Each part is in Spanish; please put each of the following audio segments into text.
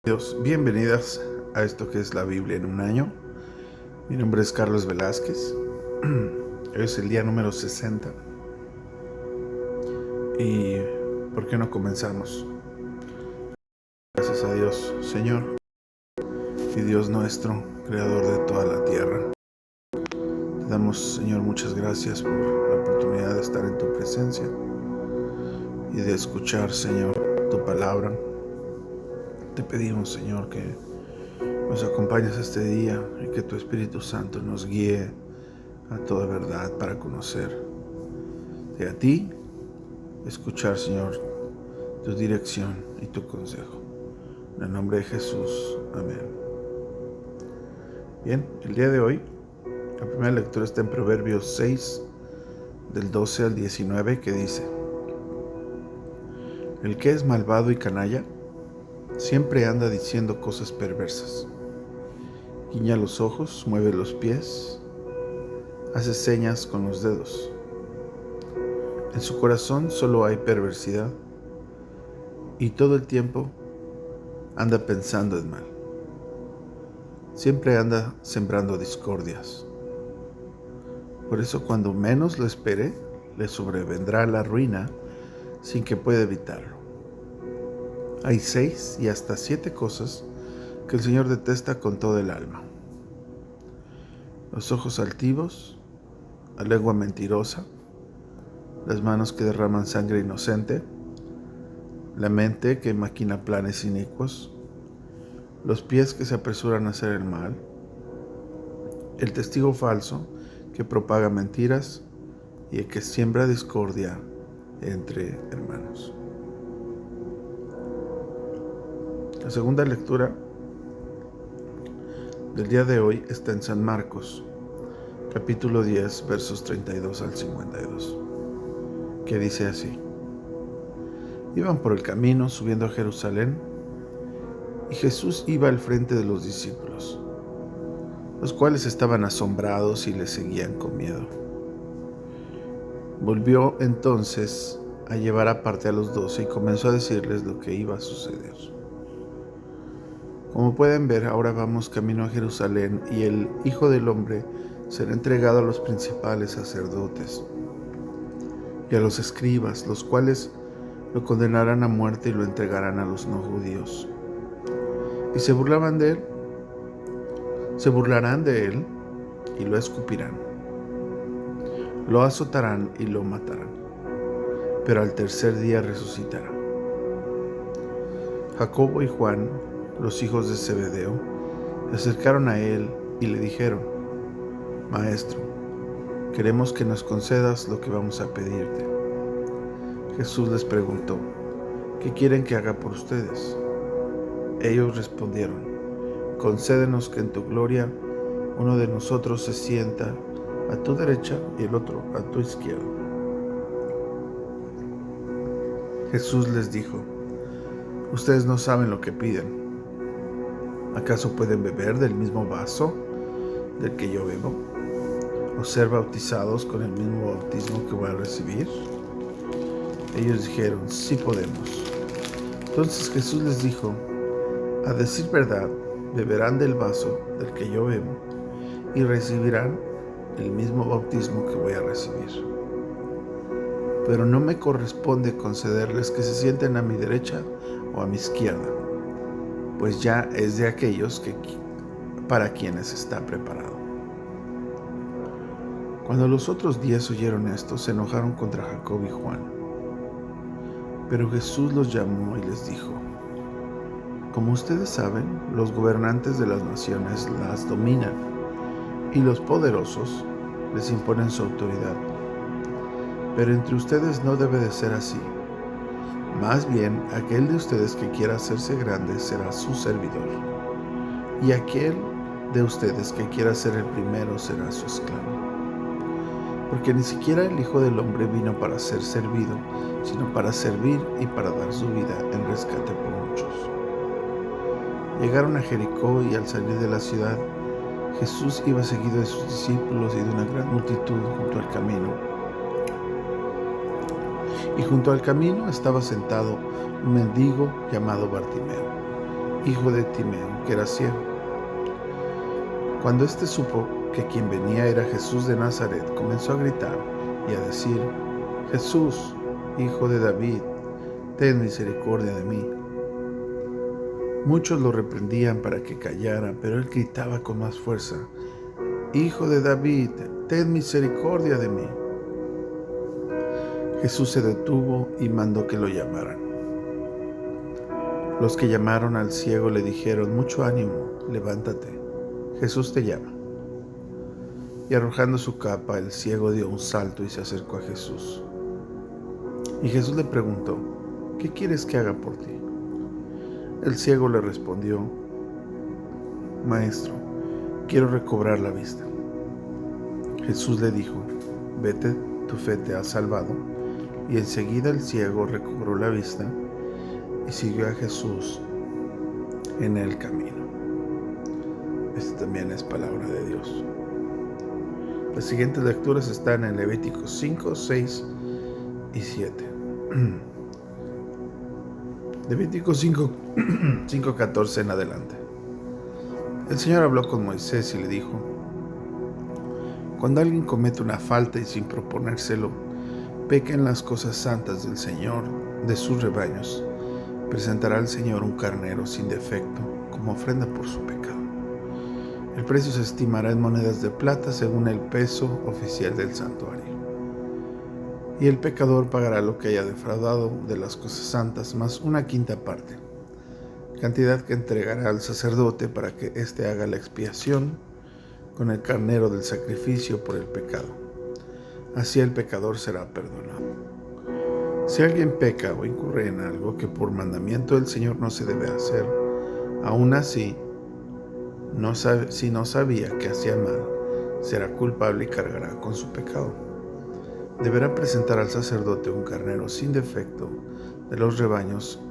Dios, bienvenidas a esto que es la Biblia en un año. Mi nombre es Carlos Velázquez. Hoy es el día número 60. ¿Y por qué no comenzamos? Gracias a Dios, Señor y Dios nuestro, Creador de toda la tierra. Te damos, Señor, muchas gracias por la oportunidad de estar en tu presencia y de escuchar, Señor, tu palabra. Te pedimos, Señor, que nos acompañes este día y que tu Espíritu Santo nos guíe a toda verdad para conocerte a ti, escuchar, Señor, tu dirección y tu consejo. En el nombre de Jesús, amén. Bien, el día de hoy, la primera lectura está en Proverbios 6, del 12 al 19, que dice: El que es malvado y canalla, siempre anda diciendo cosas perversas. Guiña los ojos, mueve los pies, hace señas con los dedos. En su corazón solo hay perversidad y todo el tiempo anda pensando en mal. Siempre anda sembrando discordias. Por eso cuando menos lo espere, le sobrevendrá la ruina sin que pueda evitarlo. Hay 6 y hasta 7 cosas que el Señor detesta con todo el alma: los ojos altivos, la lengua mentirosa, las manos que derraman sangre inocente, la mente que maquina planes inicuos, los pies que se apresuran a hacer el mal, el testigo falso que propaga mentiras y el que siembra discordia entre hermanos. La segunda lectura del día de hoy está en San Marcos, capítulo 10, versos 32 al 52, que dice así: Iban por el camino subiendo a Jerusalén, y Jesús iba al frente de los discípulos, los cuales estaban asombrados y le seguían con miedo. Volvió entonces a llevar aparte a los 12 y comenzó a decirles lo que iba a suceder. Como pueden ver, ahora vamos camino a Jerusalén y el Hijo del Hombre será entregado a los principales sacerdotes y a los escribas, los cuales lo condenarán a muerte y lo entregarán a los no judíos. Y se burlarán de él y lo escupirán. Lo azotarán y lo matarán, pero al tercer día resucitará. Jacobo y Juan, los hijos de Zebedeo, se acercaron a él y le dijeron: Maestro, queremos que nos concedas lo que vamos a pedirte. Jesús les preguntó: ¿Qué quieren que haga por ustedes? Ellos respondieron: Concédenos que en tu gloria uno de nosotros se sienta a tu derecha y el otro a tu izquierda. Jesús les dijo: Ustedes no saben lo que piden. ¿Acaso pueden beber del mismo vaso del que yo bebo, o ser bautizados con el mismo bautismo que voy a recibir? Ellos dijeron: Sí podemos. Entonces Jesús les dijo: A decir verdad, beberán del vaso del que yo bebo y recibirán el mismo bautismo que voy a recibir. Pero no me corresponde concederles que se sienten a mi derecha o a mi izquierda, pues ya es de aquellos para quienes está preparado. Cuando los otros 10 oyeron esto, se enojaron contra Jacobo y Juan. Pero Jesús los llamó y les dijo: Como ustedes saben, los gobernantes de las naciones las dominan, y los poderosos les imponen su autoridad. Pero entre ustedes no debe de ser así. Más bien, aquel de ustedes que quiera hacerse grande será su servidor, y aquel de ustedes que quiera ser el primero será su esclavo. Porque ni siquiera el Hijo del Hombre vino para ser servido, sino para servir y para dar su vida en rescate por muchos. Llegaron a Jericó, y al salir de la ciudad, Jesús iba seguido de sus discípulos y de una gran multitud junto al camino. Y junto al camino estaba sentado un mendigo llamado Bartimeo, hijo de Timeo, que era ciego. Cuando éste supo que quien venía era Jesús de Nazaret, comenzó a gritar y a decir: Jesús, hijo de David, ten misericordia de mí. Muchos lo reprendían para que callara, pero él gritaba con más fuerza: Hijo de David, ten misericordia de mí. Jesús se detuvo y mandó que lo llamaran. Los que llamaron al ciego le dijeron: Mucho ánimo, levántate, Jesús te llama. Y arrojando su capa, el ciego dio un salto y se acercó a Jesús. Y Jesús le preguntó: ¿Qué quieres que haga por ti? El ciego le respondió: Maestro, quiero recobrar la vista. Jesús le dijo: Vete, tu fe te ha salvado. Y enseguida el ciego recobró la vista y siguió a Jesús en el camino. Esta también es palabra de Dios. Las siguientes lecturas están en Levíticos 5, 6 y 7. Levíticos 5, 14 en adelante. El Señor habló con Moisés y le dijo: Cuando alguien comete una falta y sin proponérselo, peca en las cosas santas del Señor, de sus rebaños, presentará al Señor un carnero sin defecto como ofrenda por su pecado. El precio se estimará en monedas de plata según el peso oficial del santuario. Y el pecador pagará lo que haya defraudado de las cosas santas, más una quinta parte, cantidad que entregará al sacerdote para que éste haga la expiación con el carnero del sacrificio por el pecado. Así el pecador será perdonado. Si alguien peca o incurre en algo que por mandamiento del Señor no se debe hacer, aún así, si no sabía que hacía mal, será culpable y cargará con su pecado. Deberá presentar al sacerdote un carnero sin defecto de los rebaños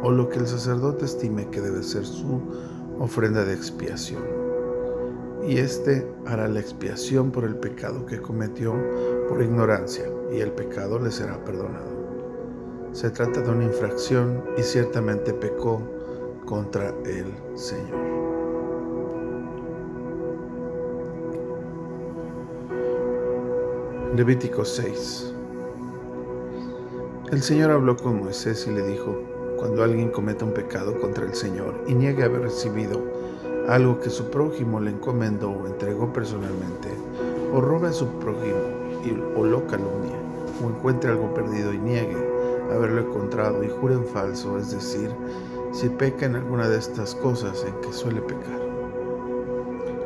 o lo que el sacerdote estime que debe ser su ofrenda de expiación. Y éste hará la expiación por el pecado que cometió por ignorancia, y el pecado le será perdonado. Se trata de una infracción y ciertamente pecó contra el Señor. Levítico 6. El Señor habló con Moisés y le dijo: Cuando alguien cometa un pecado contra el Señor y niegue haber recibido algo que su prójimo le encomendó o entregó personalmente, o robe a su prójimo o lo calumnie, o encuentre algo perdido y niegue haberlo encontrado y jure en falso, es decir, si peca en alguna de estas cosas en que suele pecar,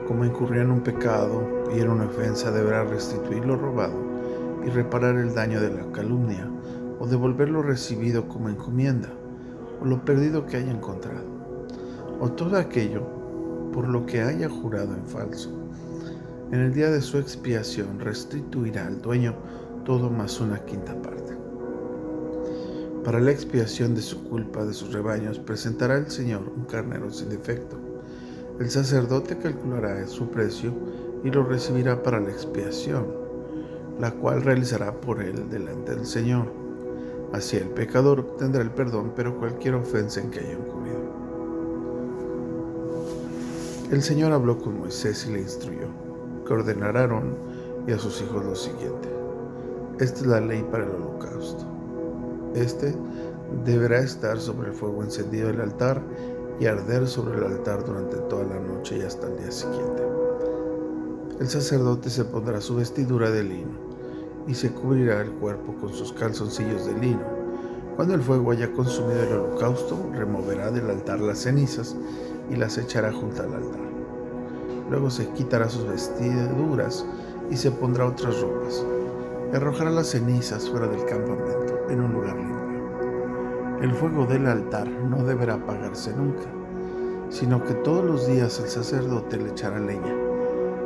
como incurrió en un pecado y en una ofensa, deberá restituir lo robado y reparar el daño de la calumnia, o devolver lo recibido como encomienda, o lo perdido que haya encontrado, o todo aquello por lo que haya jurado en falso. En el día de su expiación restituirá al dueño todo más una quinta parte. Para la expiación de su culpa de sus rebaños presentará el Señor un carnero sin defecto. El sacerdote calculará su precio y lo recibirá para la expiación, la cual realizará por él delante del Señor. Así el pecador obtendrá el perdón, pero cualquier ofensa en que haya incurrido. El Señor habló con Moisés y le instruyó que ordenara a Aarón y a sus hijos lo siguiente: Esta es la ley para el holocausto. Este deberá estar sobre el fuego encendido del altar y arder sobre el altar durante toda la noche y hasta el día siguiente. El sacerdote se pondrá su vestidura de lino y se cubrirá el cuerpo con sus calzoncillos de lino. Cuando el fuego haya consumido el holocausto, removerá del altar las cenizas y las echará junto al altar. Luego se quitará sus vestiduras y se pondrá otras ropas. Y arrojará las cenizas fuera del campamento, en un lugar limpio. El fuego del altar no deberá apagarse nunca, sino que todos los días el sacerdote le echará leña,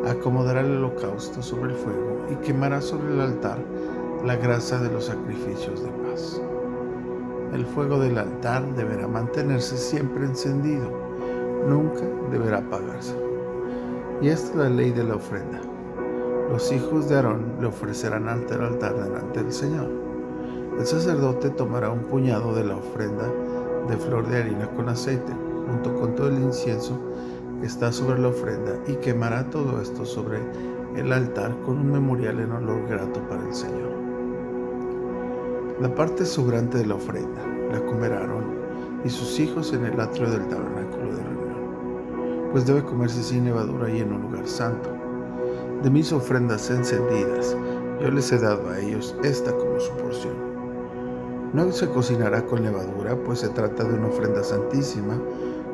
acomodará el holocausto sobre el fuego y quemará sobre el altar la grasa de los sacrificios de paz. El fuego del altar deberá mantenerse siempre encendido, nunca deberá apagarse. Y esta es la ley de la ofrenda. Los hijos de Aarón le ofrecerán ante el altar delante del Señor. El sacerdote tomará un puñado de la ofrenda de flor de harina con aceite, junto con todo el incienso que está sobre la ofrenda, y quemará todo esto sobre el altar con un memorial en olor grato para el Señor. La parte sobrante de la ofrenda la comerá Aarón y sus hijos en el atrio del tabernáculo de reunión, pues debe comerse sin levadura y en un lugar santo. De mis ofrendas encendidas, yo les he dado a ellos esta como su porción. No se cocinará con levadura, pues se trata de una ofrenda santísima,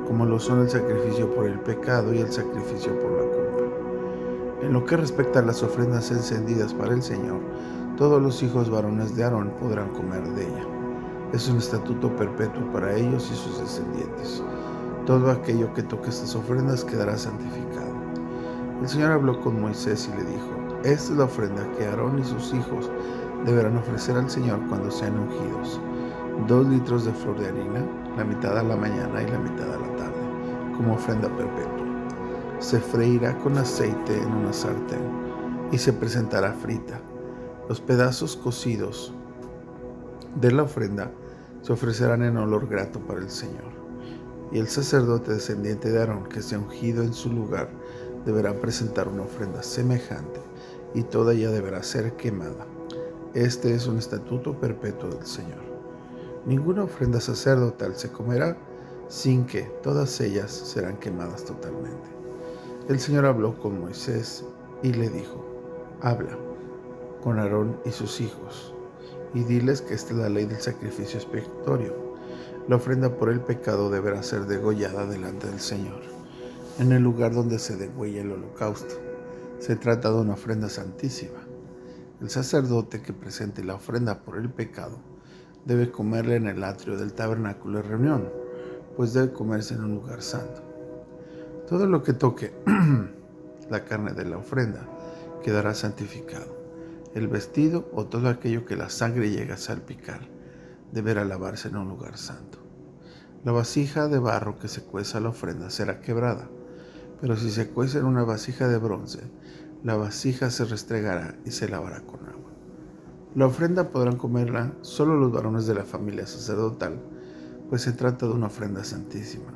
como lo son el sacrificio por el pecado y el sacrificio por la culpa. En lo que respecta a las ofrendas encendidas para el Señor, todos los hijos varones de Aarón podrán comer de ella. Es un estatuto perpetuo para ellos y sus descendientes. Todo aquello que toque estas ofrendas quedará santificado. El Señor habló con Moisés y le dijo: esta es la ofrenda que Aarón y sus hijos deberán ofrecer al Señor cuando sean ungidos: 2 litros de flor de harina, la mitad a la mañana y la mitad a la tarde, como ofrenda perpetua. Se freirá con aceite en una sartén y se presentará frita. Los pedazos cocidos de la ofrenda se ofrecerán en olor grato para el Señor. Y el sacerdote descendiente de Aarón, que sea ungido en su lugar, deberá presentar una ofrenda semejante, y toda ella deberá ser quemada. Este es un estatuto perpetuo del Señor. Ninguna ofrenda sacerdotal se comerá sin que todas ellas serán quemadas totalmente. El Señor habló con Moisés y le dijo: habla con Aarón y sus hijos, y diles que esta es la ley del sacrificio expiatorio. La ofrenda por el pecado deberá ser degollada delante del Señor, en el lugar donde se degüella el holocausto. Se trata de una ofrenda santísima. El sacerdote que presente la ofrenda por el pecado debe comerla en el atrio del tabernáculo de reunión, pues debe comerse en un lugar santo. Todo lo que toque la carne de la ofrenda quedará santificado. El vestido o todo aquello que la sangre llegue a salpicar deberá lavarse en un lugar santo. La vasija de barro que se cueza la ofrenda será quebrada, pero si se cuece en una vasija de bronce, la vasija se restregará y se lavará con agua. La ofrenda podrán comerla solo los varones de la familia sacerdotal, pues se trata de una ofrenda santísima.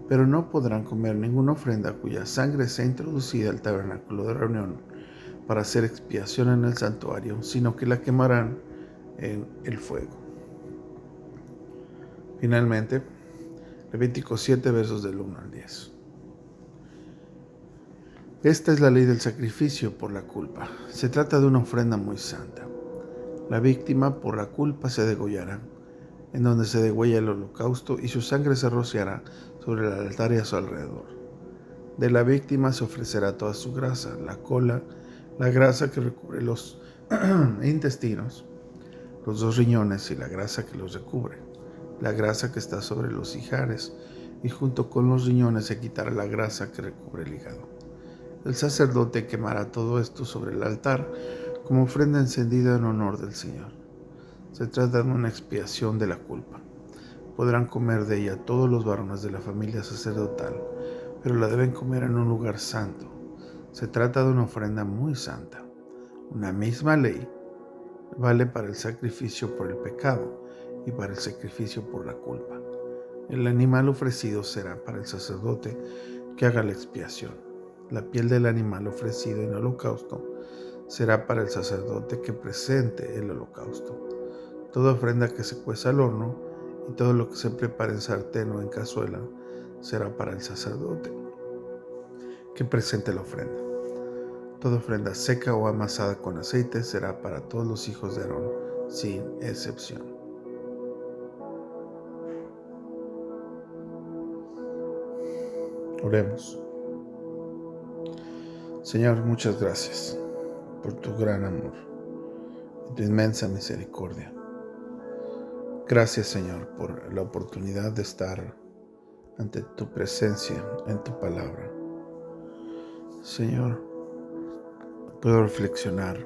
Pero no podrán comer ninguna ofrenda cuya sangre sea introducida al tabernáculo de reunión para hacer expiación en el santuario, sino que la quemarán en el fuego. Finalmente, Levítico 7, versos del 1 al 10. Esta es la ley del sacrificio por la culpa. Se trata de una ofrenda muy santa. La víctima por la culpa se degollará, en donde se degüella el holocausto, y su sangre se rociará sobre el altar y a su alrededor. De la víctima se ofrecerá toda su grasa, la cola, la grasa que recubre los intestinos, los 2 riñones y la grasa que los recubre, la grasa que está sobre los ijares, y junto con los riñones se quitará la grasa que recubre el hígado. El sacerdote quemará todo esto sobre el altar como ofrenda encendida en honor del Señor. Se trata de una expiación de la culpa. Podrán comer de ella todos los varones de la familia sacerdotal, pero la deben comer en un lugar santo. Se trata de una ofrenda muy santa. Una misma ley vale para el sacrificio por el pecado y para el sacrificio por la culpa. El animal ofrecido será para el sacerdote que haga la expiación. La piel del animal ofrecido en holocausto será para el sacerdote que presente el holocausto. Toda ofrenda que se cueza al horno y todo lo que se prepare en sartén o en cazuela será para el sacerdote que presente la ofrenda. Toda ofrenda seca o amasada con aceite será para todos los hijos de Aarón, sin excepción. Oremos. Señor, muchas gracias por tu gran amor y tu inmensa misericordia. Gracias, Señor, por la oportunidad de estar ante tu presencia en tu palabra. Señor, puedo reflexionar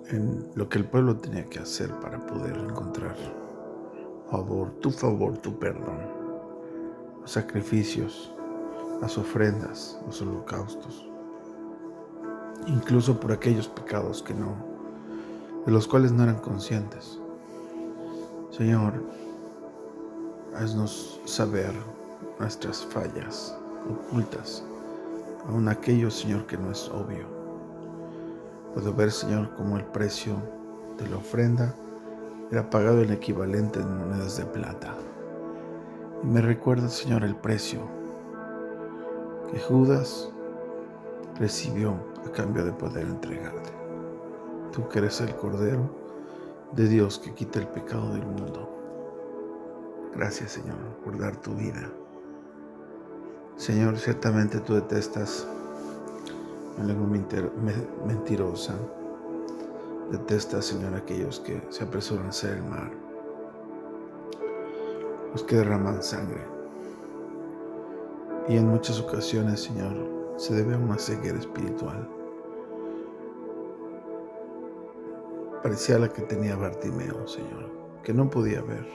en lo que el pueblo tenía que hacer para poder encontrar tu perdón, los sacrificios, las ofrendas, los holocaustos, incluso por aquellos pecados de los cuales no eran conscientes. Señor, haznos saber nuestras fallas ocultas, aun aquello, Señor, que no es obvio. Puedo ver, Señor, cómo el precio de la ofrenda era pagado en equivalente en monedas de plata. Y me recuerda, Señor, el precio que Judas recibió a cambio de poder entregarte. Tú que eres el Cordero de Dios que quita el pecado del mundo. Gracias, Señor, por dar tu vida. Señor, ciertamente tú detestas la lengua mentirosa. Detestas, Señor, aquellos que se apresuran a hacer el mal, los que derraman sangre. Y en muchas ocasiones, Señor, se debe a una ceguera espiritual. Parecía la que tenía Bartimeo, Señor, que no podía ver.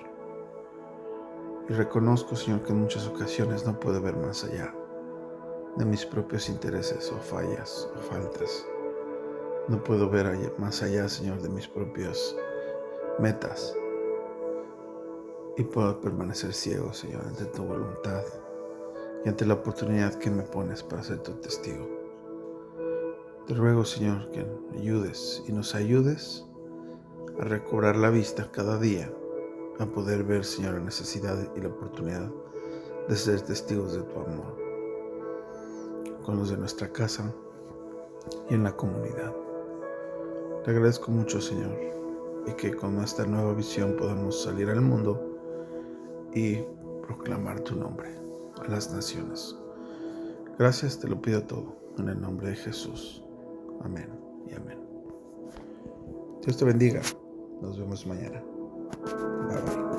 Y reconozco, Señor, que en muchas ocasiones no puedo ver más allá de mis propios intereses o fallas o faltas. No puedo ver más allá, Señor, de mis propias metas. Y puedo permanecer ciego, Señor, ante tu voluntad y ante la oportunidad que me pones para ser tu testigo. Te ruego, Señor, que me ayudes y nos ayudes a recobrar la vista cada día, a poder ver, Señor, la necesidad y la oportunidad de ser testigos de tu amor con los de nuestra casa y en la comunidad. Te agradezco mucho, Señor, y que con esta nueva visión podamos salir al mundo y proclamar tu nombre a las naciones. Gracias, te lo pido todo en el nombre de Jesús. Amén y amén. Dios te bendiga. Nos vemos mañana. Bye bye.